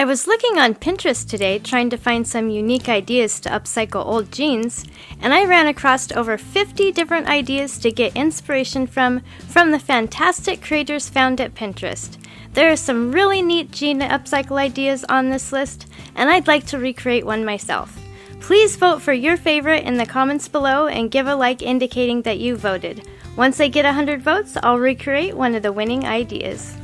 I was looking on Pinterest today trying to find some unique ideas to upcycle old jeans, and I ran across over 50 different ideas to get inspiration from the fantastic creators found at Pinterest. There are some really neat jean upcycle ideas on this list, and I'd like to recreate one myself. Please vote for your favorite in the comments below and give a like indicating that you voted. Once I get 100 votes, I'll recreate one of the winning ideas.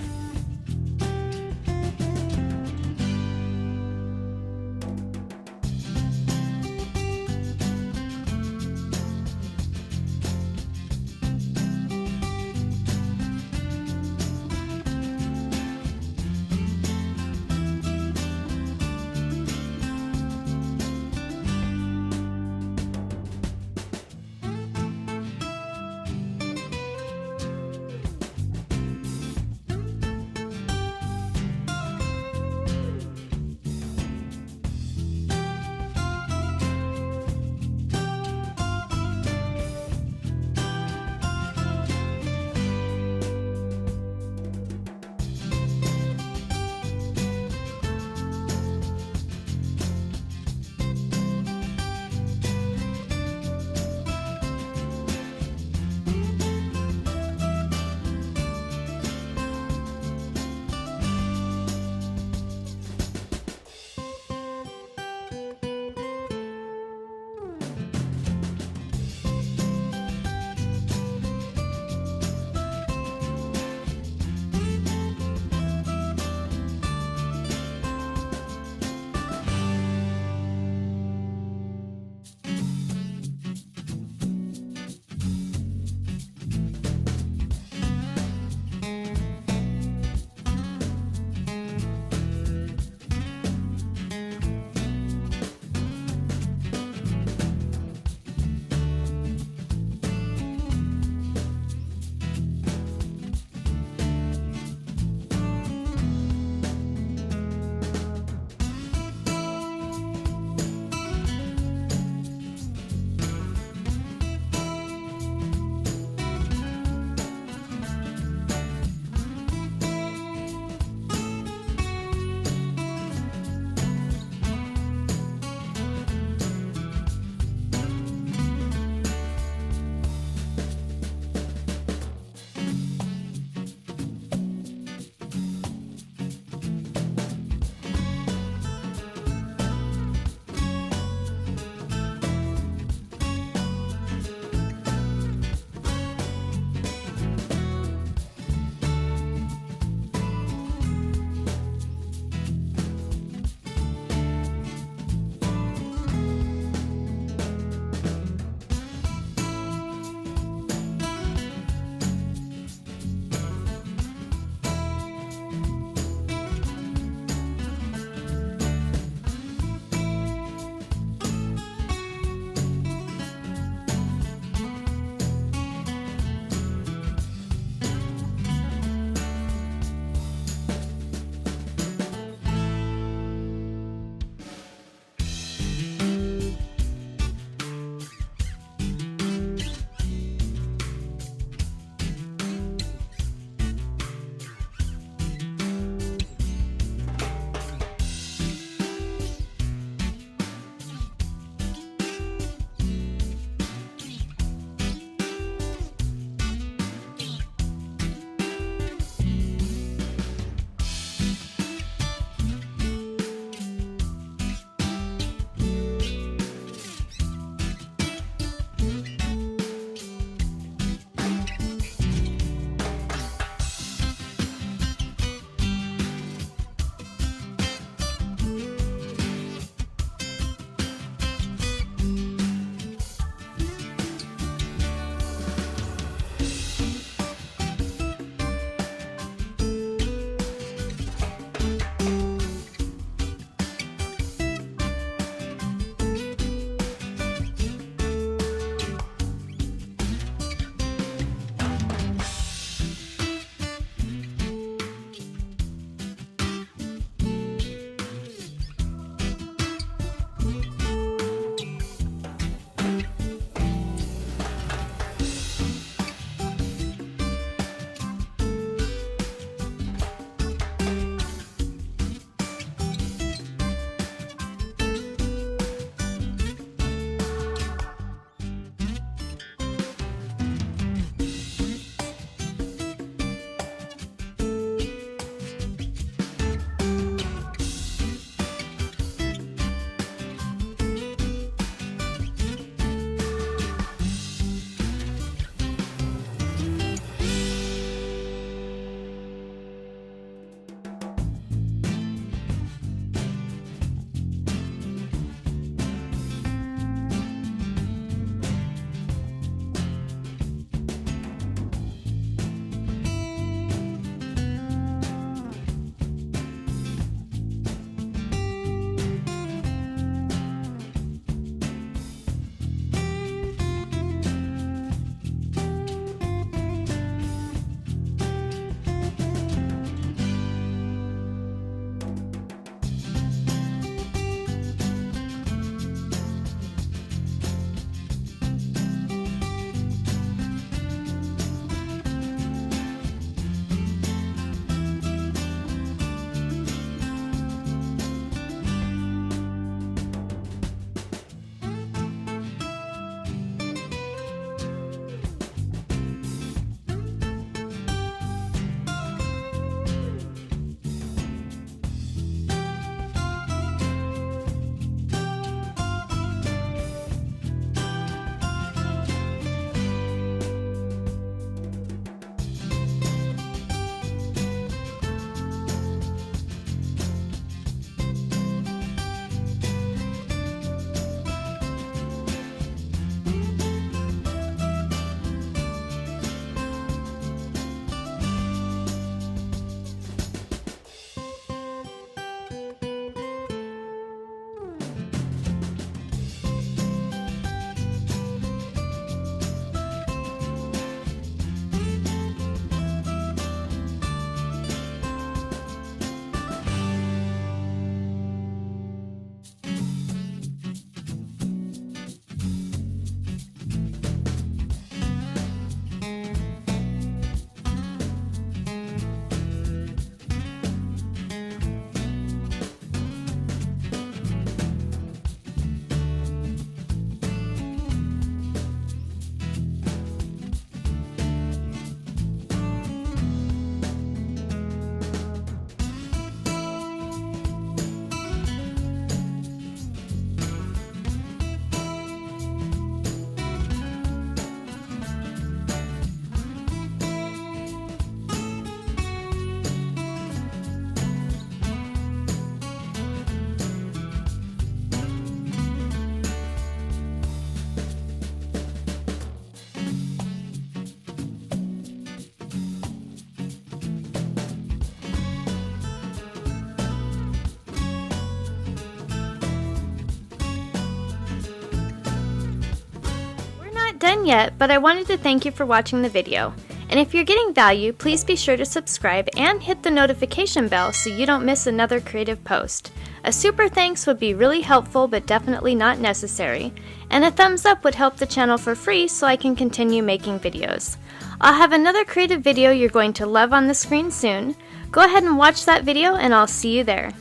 done yet, but I wanted to thank you for watching the video. And if you're getting value, please be sure to subscribe and hit the notification bell so you don't miss another creative post. A super thanks would be really helpful but definitely not necessary. And a thumbs up would help the channel for free so I can continue making videos. I'll have another creative video you're going to love on the screen soon. Go ahead and watch that video and I'll see you there.